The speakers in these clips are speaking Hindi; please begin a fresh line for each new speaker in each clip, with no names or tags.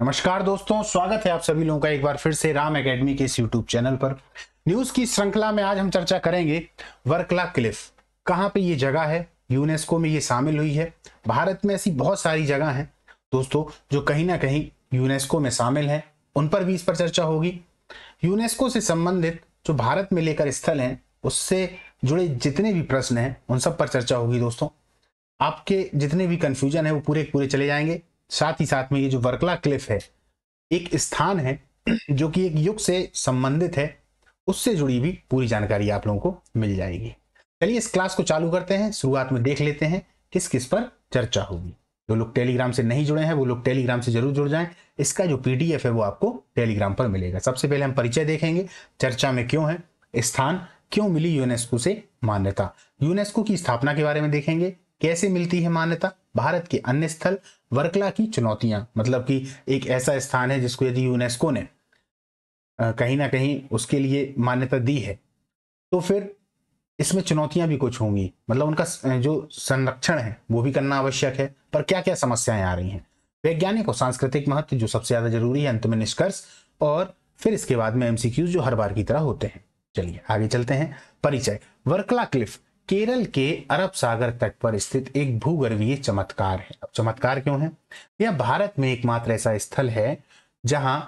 नमस्कार दोस्तों, स्वागत है आप सभी लोगों का एक बार फिर से राम एकेडमी के इस यूट्यूब चैनल पर। न्यूज की श्रृंखला में आज हम चर्चा करेंगे वर्कला क्लिफ। कहाँ पे ये जगह है, यूनेस्को में ये शामिल हुई है। भारत में ऐसी बहुत सारी जगह हैं दोस्तों जो कहीं ना कहीं यूनेस्को में शामिल हैं, उन पर भी इस पर चर्चा होगी। यूनेस्को से संबंधित जो भारत में लेकर स्थल हैं उससे जुड़े जितने भी प्रश्न हैं उन सब पर चर्चा होगी दोस्तों। आपके जितने भी कंफ्यूजन है वो पूरे पूरे चले जाएंगे। साथ ही साथ में ये जो वर्कला क्लिफ है एक स्थान है जो कि एक युग से संबंधित है, उससे जुड़ी भी पूरी जानकारी आप लोगों को मिल जाएगी। चलिए इस क्लास को चालू करते हैं। शुरुआत में देख लेते हैं किस किस पर चर्चा होगी। जो लोग टेलीग्राम से नहीं जुड़े हैं वो लोग टेलीग्राम से जरूर जुड़ जाएं। इसका जो पीडीएफ है वो आपको टेलीग्राम पर मिलेगा। सबसे पहले हम परिचय देखेंगे, चर्चा में क्यों है, स्थान क्यों मिली यूनेस्को से मान्यता, यूनेस्को की स्थापना के बारे में देखेंगे, कैसे मिलती है मान्यता, भारत के अन्य स्थल, वर्कला की चुनौतियां, मतलब कि एक ऐसा स्थान है जिसको यदि यूनेस्को ने कहीं ना कहीं उसके लिए मान्यता दी है तो फिर इसमें चुनौतियां भी कुछ होंगी, मतलब उनका जो संरक्षण है वो भी करना आवश्यक है। पर क्या क्या समस्याएं आ रही हैं, वैज्ञानिक और सांस्कृतिक महत्व जो सबसे ज्यादा जरूरी है, अंत में निष्कर्ष, और फिर इसके बाद में एमसीक्यूज जो हर बार की तरह होते हैं। चलिए आगे चलते हैं। परिचय। वर्कला क्लिफ केरल के अरब सागर तट पर स्थित एक भूगर्भीय चमत्कार है। अब चमत्कार क्यों है? यह भारत में एकमात्र ऐसा स्थल है जहां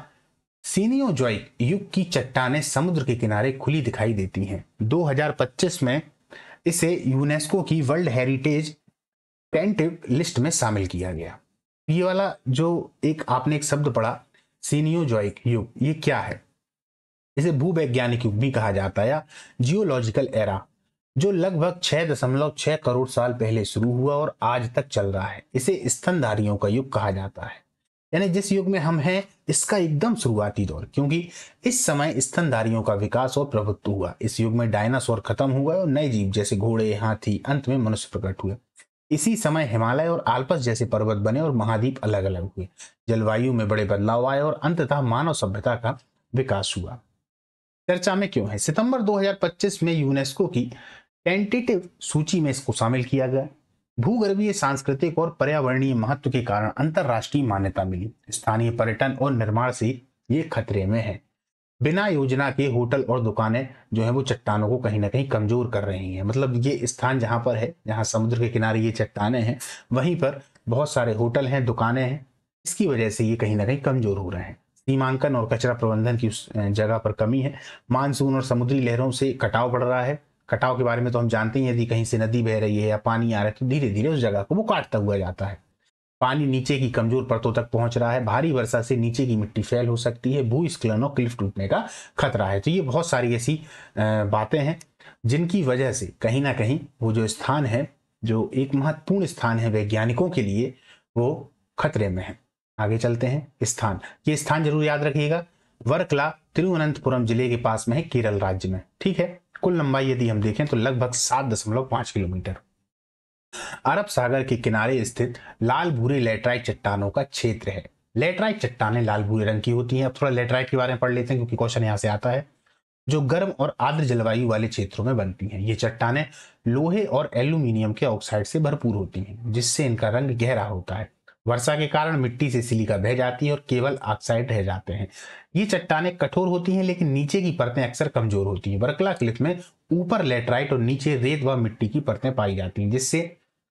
सीनियोजोइक युग की चट्टानें समुद्र के किनारे खुली दिखाई देती हैं। 2025 में इसे यूनेस्को की वर्ल्ड हेरिटेज टेंटिव लिस्ट में शामिल किया गया। ये वाला जो आपने एक शब्द पढ़ा सीनियोजोइक युग, ये क्या है? इसे भूवैज्ञानिक युग भी कहा जाता है या जियोलॉजिकल एरा, जो लगभग 6.6 करोड़ साल पहले शुरू हुआ और आज तक चल रहा है। इसे स्तनधारियों का युग कहा जाता है, यानी जिस युग में हम हैं इसका एकदम शुरुआती दौर, क्योंकि इस समय स्तनधारियों का विकास और प्रभुत्व हुआ। इस युग में डायनासोर खत्म हुआ और नए जीव जैसे घोड़े, हाथी, अंत में मनुष्य प्रकट हुए। इसी समय हिमालय और आल्प्स जैसे पर्वत बने और महाद्वीप अलग अलग हुए। जलवायु में बड़े बदलाव आए और अंततः मानव सभ्यता का विकास हुआ। चर्चा में क्यों है? सितंबर 2025 में यूनेस्को की टेंटेटिव सूची में इसको शामिल किया गया। भूगर्भीय, सांस्कृतिक और पर्यावरणीय महत्व के कारण अंतरराष्ट्रीय मान्यता मिली। स्थानीय पर्यटन और निर्माण से ये खतरे में है। बिना योजना के होटल और दुकानें जो है वो चट्टानों को कहीं ना कहीं कमजोर कर रही हैं। मतलब ये स्थान जहां पर है, जहां समुद्र के किनारे ये चट्टानें हैं, वहीं पर बहुत सारे होटल हैं, दुकानें हैं। इसकी वजह से ये कहीं ना कहीं कमजोर हो रहे हैं। सीमांकन और कचरा प्रबंधन की उस जगह पर कमी है। मानसून और समुद्री लहरों से कटाव बढ़ रहा है। कटाव के बारे में तो हम जानते हैं, यदि कहीं से नदी बह रही है या पानी आ रहा है तो धीरे धीरे उस जगह को वो काटता हुआ जाता है। पानी नीचे की कमजोर परतों तक पहुंच रहा है। भारी वर्षा से नीचे की मिट्टी फैल हो सकती है। भूस्खलन और क्लिफ टूटने का खतरा है। तो ये बहुत सारी ऐसी बातें हैं जिनकी वजह से कहीं ना कहीं वो जो स्थान है, जो एक महत्वपूर्ण स्थान है वैज्ञानिकों के लिए, वो खतरे में है। आगे चलते हैं। स्थान, ये स्थान जरूर याद रखिएगा। वर्कला तिरुवनंतपुरम जिले के पास में है, केरल राज्य में। ठीक है। कुल लंबाई यदि हम देखें तो लगभग 7.5 किलोमीटर। अरब सागर के किनारे स्थित लाल भूरे लेटराइट चट्टानों का क्षेत्र है। लेटराइट चट्टानें लाल भूरे रंग की होती हैं। अब थोड़ा लेटराइट के बारे में पढ़ लेते हैं क्योंकि क्वेश्चन यहां से आता है। जो गर्म और आर्द्र जलवायु वाले क्षेत्रों में बनती हैं। ये चट्टानें लोहे और एल्यूमिनियम के ऑक्साइड से भरपूर होती हैं, जिससे इनका रंग गहरा होता है। वर्षा के कारण मिट्टी से सिलिका बह जाती है और केवल ऑक्साइड रह जाते हैं। ये चट्टानें कठोर होती हैं लेकिन नीचे की परतें अक्सर कमजोर होती हैं। वर्कला क्लिफ में ऊपर लेटराइट और नीचे रेत व मिट्टी की परतें पाई जाती हैं, जिससे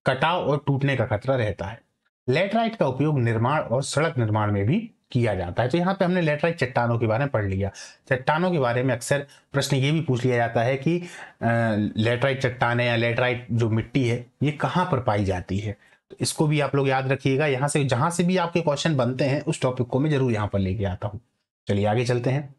कटाव और टूटने का खतरा रहता है। लेटराइट का उपयोग निर्माण और सड़क निर्माण में भी किया जाता है। तो यहाँ पे हमने लेटराइट चट्टानों के बारे में पढ़ लिया। चट्टानों के बारे में अक्सर प्रश्न ये भी पूछ लिया जाता है कि लेटराइट चट्टानें या लेटराइट जो मिट्टी है ये कहाँ पर पाई जाती है। तो इसको भी आप लोग याद रखिएगा। यहाँ से जहां से भी आपके क्वेश्चन बनते हैं उस टॉपिक को मैं जरूर यहाँ पर लेके आता हूँ। चलिए आगे चलते हैं।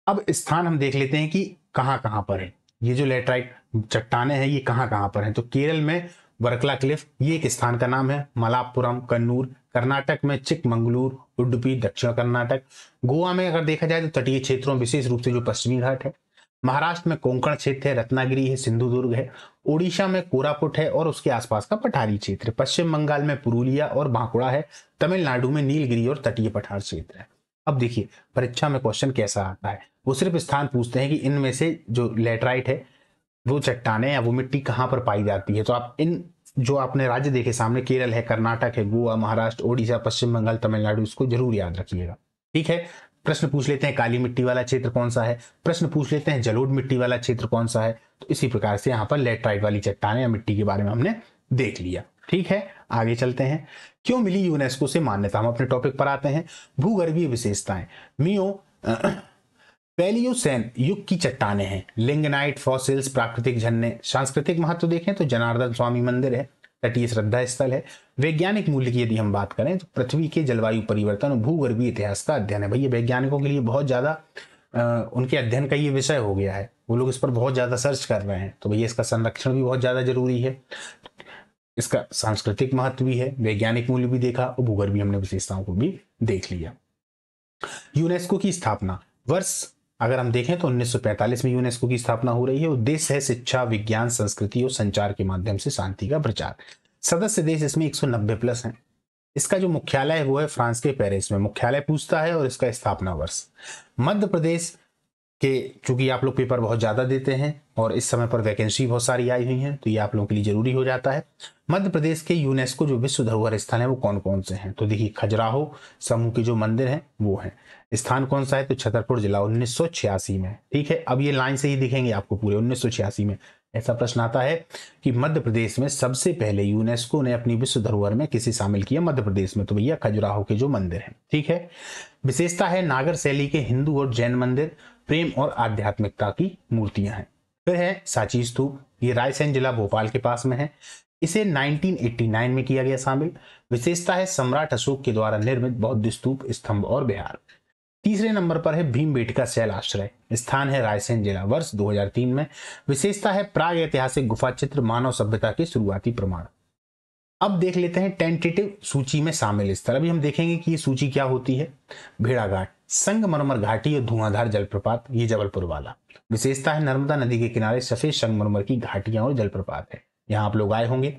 अब स्थान हम देख लेते हैं कि कहाँ कहाँ पर है। ये जो लेटराइट चट्टानें हैं ये कहाँ कहाँ पर हैं। तो केरल में वर्कला क्लिफ, ये एक स्थान का नाम है। मलाप्पुरम, कन्नूर, कर्नाटक में चिकमंगलूर, उडुपी, दक्षिण कर्नाटक। गोवा में अगर देखा जाए तो तटीय क्षेत्रों, विशेष रूप से जो पश्चिमी घाट है। महाराष्ट्र में कोंकण क्षेत्र है, रत्नागिरी है, सिंधुदुर्ग है। ओडिशा में कोरापुट है और उसके आसपास का पठारी क्षेत्र। पश्चिम बंगाल में पुरुलिया और बांकुड़ा है। तमिलनाडु में नीलगिरी और तटीय पठार क्षेत्र है। अब देखिए परीक्षा में क्वेश्चन कैसा आता है। वो सिर्फ स्थान पूछते हैं कि इनमें से जो लेटराइट है वो चट्टानें या वो मिट्टी कहाँ पर पाई जाती है। तो आप इन जो आपने राज्य देखे सामने, केरल है, कर्नाटक है, गोवा, महाराष्ट्र, ओडिशा, पश्चिम बंगाल, तमिलनाडु, इसको जरूर याद रखिएगा। ठीक है। प्रश्न पूछ लेते हैं काली मिट्टी वाला क्षेत्र कौन सा है, प्रश्न पूछ लेते हैं जलोढ़ मिट्टी वाला क्षेत्र कौन सा है। तो इसी प्रकार से यहाँ पर लेटराइट वाली चट्टाने या मिट्टी के बारे में हमने देख लिया। ठीक है, आगे चलते हैं। क्यों मिली यूनेस्को से मान्यता, हम अपने टॉपिक पर आते हैं। भूगर्भीय विशेषताएं, पैलियोसेन युग की चट्टाने हैं, लिंगनाइट फॉसिल्स, प्राकृतिक झरने। सांस्कृतिक महत्व देखें तो जनार्दन स्वामी मंदिर है, तटीय श्रद्धा स्थल है। वैज्ञानिक मूल्य की यदि हम बात करें तो पृथ्वी के जलवायु परिवर्तन और भूगर्भीय इतिहास का अध्ययन है। भैया वैज्ञानिकों के लिए बहुत ज्यादा उनके अध्ययन का ये विषय हो गया है, वो लोग इस पर बहुत ज्यादा सर्च कर रहे हैं, तो भैया इसका संरक्षण भी बहुत ज्यादा जरूरी है। इसका सांस्कृतिक महत्व भी है, वैज्ञानिक मूल्य भी देखा और भूगर्भीय हमने विशेषताओं को भी देख लिया। यूनेस्को की स्थापना वर्ष अगर हम देखें तो 1945 में यूनेस्को की स्थापना हो रही है। उद्देश्य है शिक्षा, विज्ञान, संस्कृति और संचार के माध्यम से शांति का प्रचार। सदस्य देश इसमें 190 प्लस हैं। इसका जो मुख्यालय है वो है फ्रांस के पेरिस में, मुख्यालय पूछता है, और इसका स्थापना वर्ष। मध्य प्रदेश के, चूंकि आप लोग पेपर बहुत ज्यादा देते हैं और इस समय पर वैकेंसी बहुत सारी आई हुई हैं, तो ये आप लोगों के लिए जरूरी हो जाता है। मध्य प्रदेश के यूनेस्को जो विश्व धरोहर स्थल है वो कौन कौन से हैं, तो देखिए खजुराहो समूह के जो मंदिर हैं वो हैं। स्थान कौन सा है, तो छतरपुर जिला, 1986 में। ठीक है, अब ये लाइन से ही दिखेंगे आपको पूरे 1986 में। ऐसा प्रश्न आता है कि मध्य प्रदेश में सबसे पहले यूनेस्को ने अपनी विश्व धरोहर में किसे शामिल किया मध्य प्रदेश में, तो भैया खजुराहो के जो मंदिर हैं। ठीक है, विशेषता है नागर शैली के हिंदू और जैन मंदिर, प्रेम और आध्यात्मिकता की मूर्तियां हैं। फिर है सांची स्तूप, ये रायसेन जिला भोपाल के पास में है, इसे 1989 में किया गया शामिल। विशेषता है सम्राट अशोक के द्वारा निर्मित बौद्ध स्तूप, स्तंभ और विहार। तीसरे नंबर पर है भीमबेटका शैल आश्रय, स्थान है रायसेन जिला, वर्ष 2003 में। विशेषता है प्राग ऐतिहासिक गुफा चित्र, मानव सभ्यता के शुरुआती प्रमाण। अब देख लेते हैं टेंटेटिव सूची में शामिल स्थल। अभी हम देखेंगे कि ये सूची क्या होती है। भेड़ाघाट, संगमरमर घाटी और धुआंधार जलप्रपात, ये जबलपुर वाला। विशेषता है नर्मदा नदी के किनारे सफेद संगमरमर की घाटियां और जलप्रपात है, यहाँ आप लोग आए होंगे।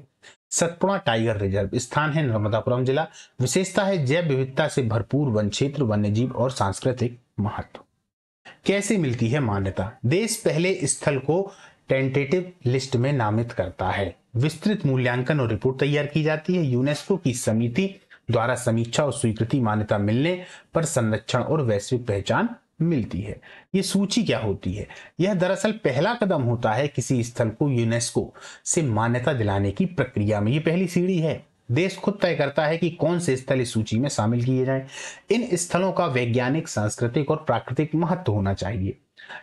सतपुड़ा टाइगर रिजर्व, स्थान है नर्मदापुरम जिला। विशेषता है जैव विविधता से भरपूर वन क्षेत्र, वन्यजीव और सांस्कृतिक महत्व। कैसे मिलती है मान्यता, देश पहले स्थल को टेंटेटिव लिस्ट में नामित करता है, विस्तृत मूल्यांकन और रिपोर्ट तैयार की जाती है, यूनेस्को की समिति द्वारा समीक्षा और स्वीकृति, मान्यता मिलने पर संरक्षण और वैश्विक पहचान मिलती है। ये सूची क्या होती है, यह दरअसल पहला कदम होता है किसी स्थल को यूनेस्को से मान्यता दिलाने की प्रक्रिया में। ये पहली सीढ़ी है, देश खुद तय करता है कि कौन से स्थल इस सूची में शामिल किए जाएं। इन स्थलों का वैज्ञानिक, सांस्कृतिक और प्राकृतिक महत्व होना चाहिए।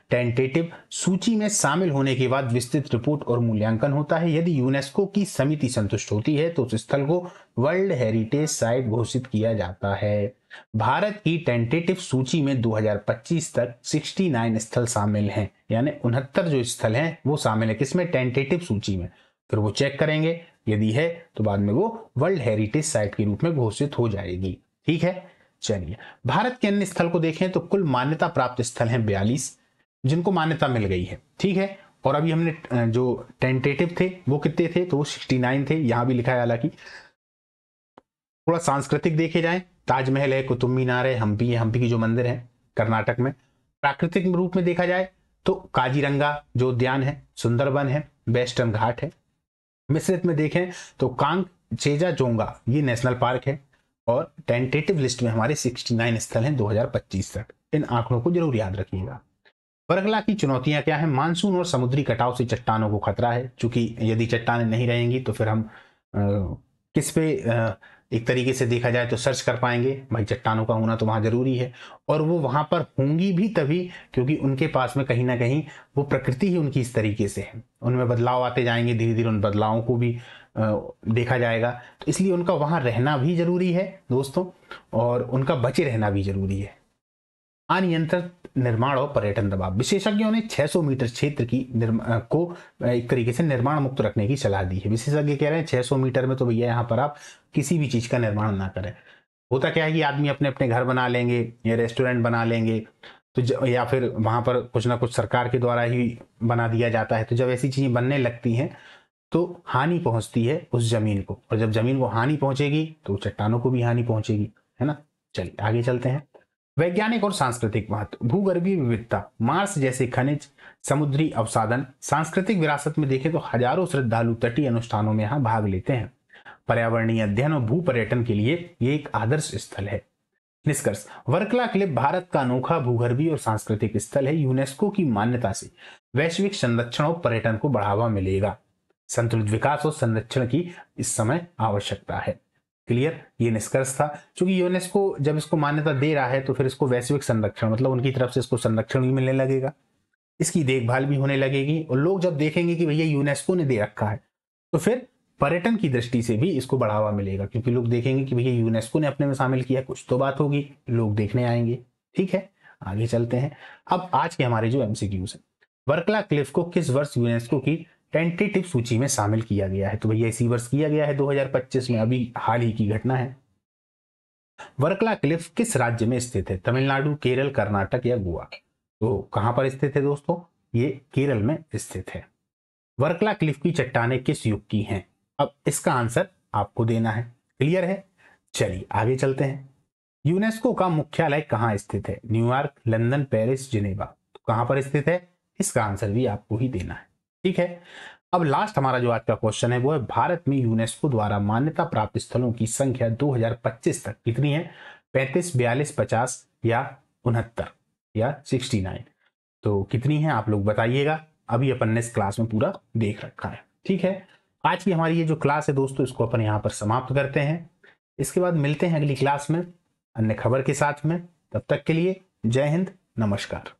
टेंटेटिव सूची में शामिल होने के बाद विस्तृत रिपोर्ट और मूल्यांकन होता है। यदि यूनेस्को की समिति संतुष्ट होती है तो उस स्थल को वर्ल्ड हेरिटेज साइट घोषित किया जाता है। भारत की टेंटेटिव सूची में 2025 तक 69 स्थल शामिल हैं, यानी 69 जो स्थल हैं वो शामिल है किसमें, टेंटेटिव सूची में। फिर वो चेक करेंगे, यदि है तो बाद में वो वर्ल्ड हेरिटेज साइट के रूप में घोषित हो जाएगी। ठीक है, चलिए भारत के अन्य स्थल को देखें तो कुल मान्यता प्राप्त स्थल हैं 42 जिनको मान्यता मिल गई है। ठीक है, और अभी हमने जो टेंटेटिव थे वो कितने थे, तो वो 69 थे, यहां भी लिखा है। हालांकि थोड़ा सांस्कृतिक देखे जाए, ताजमहल है, कुतुब मीनार है, हम्पी है, हम्पी की जो मंदिर है कर्नाटक में। प्राकृतिक रूप में देखा जाए तो काजीरंगा जो उद्यान है, सुंदरबन है, वेस्टर्न घाट है। मिश्रित में देखें तो कांग चेजा जोंगा ये नेशनल पार्क है। और टेंटेटिव लिस्ट में हमारे 69 स्थल हैं 2025 तक। इन आंकड़ों को जरूर याद रखिएगा। वर्कला की चुनौतियां क्या है, मानसून और समुद्री कटाव से चट्टानों को खतरा है, क्योंकि यदि चट्टानें नहीं रहेंगी तो फिर हम किस पे एक तरीके से देखा जाए तो सर्च कर पाएंगे। भाई चट्टानों का होना तो वहाँ जरूरी है, और वो वहाँ पर होंगी भी तभी क्योंकि उनके पास में कहीं ना कहीं वो प्रकृति ही उनकी इस तरीके से है, उनमें बदलाव आते जाएंगे, धीरे धीरे उन बदलावों को भी देखा जाएगा। तो इसलिए उनका वहाँ रहना भी जरूरी है दोस्तों, और उनका बचे रहना भी जरूरी है। अनियंत्रित निर्माण और पर्यटन दबाव, विशेषज्ञों ने 600 मीटर क्षेत्र की को एक तरीके से निर्माण मुक्त रखने की सलाह दी है। विशेषज्ञ कह रहे हैं 600 मीटर में तो भैया यहाँ पर आप किसी भी चीज का निर्माण ना करें। होता क्या है कि आदमी अपने अपने घर बना लेंगे या रेस्टोरेंट बना लेंगे, तो या फिर वहां पर कुछ ना कुछ सरकार के द्वारा ही बना दिया जाता है। तो जब ऐसी चीजें बनने लगती हैं तो हानि पहुंचती है उस जमीन को, और जब जमीन को हानि पहुंचेगी तो चट्टानों को भी हानि पहुंचेगी, है ना। चलिए आगे चलते हैं। वैज्ञानिक और सांस्कृतिक महत्व, भूगर्भीय विविधता, मार्स जैसे खनिज, समुद्री अवसाधन। सांस्कृतिक विरासत में देखें तो हजारों श्रद्धालु तटीय अनुष्ठानों में यहाँ भाग लेते हैं। पर्यावरणीय अध्ययन और भू पर्यटन के लिए ये एक आदर्श स्थल है। निष्कर्ष, वर्कला क्लिफ भारत का अनोखा भूगर्भीय और सांस्कृतिक स्थल है। यूनेस्को की मान्यता से वैश्विक संरक्षण और पर्यटन को बढ़ावा मिलेगा। संतुलित विकास और संरक्षण की इस समय आवश्यकता है। क्लियर, ये निष्कर्ष था। क्योंकि यूनेस्को जब इसको मान्यता दे रहा है तो फिर इसको वैश्विक संरक्षण मतलब उनकी तरफ से इसको संरक्षण भी मिलने लगेगा, इसकी देखभाल भी होने लगेगी। और लोग जब देखेंगे कि भैया यूनेस्को ने दे रखा है तो फिर पर्यटन की दृष्टि से भी इसको बढ़ावा मिलेगा, क्योंकि लोग देखेंगे कि भैया यूनेस्को ने अपने में शामिल किया, कुछ तो बात होगी, लोग देखने आएंगे। ठीक है, आगे चलते हैं। अब आज के हमारे जो एमसीक्यूज है, वर्कला क्लिफ को किस वर्ष यूनेस्को की टेंटेटिव सूची में शामिल किया गया है? तो भैया इसी वर्ष किया गया है, 2025 में, अभी हाल ही की घटना है। वर्कला क्लिफ किस राज्य में स्थित है? तमिलनाडु, केरल, कर्नाटक या गोवा? तो कहां पर स्थित है दोस्तों? ये केरल में स्थित है। वर्कला क्लिफ की चट्टानें किस युग की हैं? अब इसका आंसर आपको देना है। क्लियर है? चलिए आगे चलते हैं। यूनेस्को का मुख्यालय कहां स्थित है? New York, London, Paris, Geneva? तो कहां पर स्थित है? इसका आंसर भी आपको ही देना है। ठीक है, अब लास्ट हमारा जो आज का क्वेश्चन है वो है, भारत में यूनेस्को द्वारा मान्यता प्राप्त स्थलों की संख्या 2025 तक कितनी है? 35, 42, 50 या 69 या 69? तो कितनी है आप लोग बताइएगा। अभी अपन ने इस क्लास में पूरा देख रखा है। ठीक है, आज की हमारी ये जो क्लास है दोस्तों, इसको अपन यहाँ पर समाप्त करते हैं। इसके बाद मिलते हैं अगली क्लास में अन्य खबर के साथ में। तब तक के लिए जय हिंद, नमस्कार।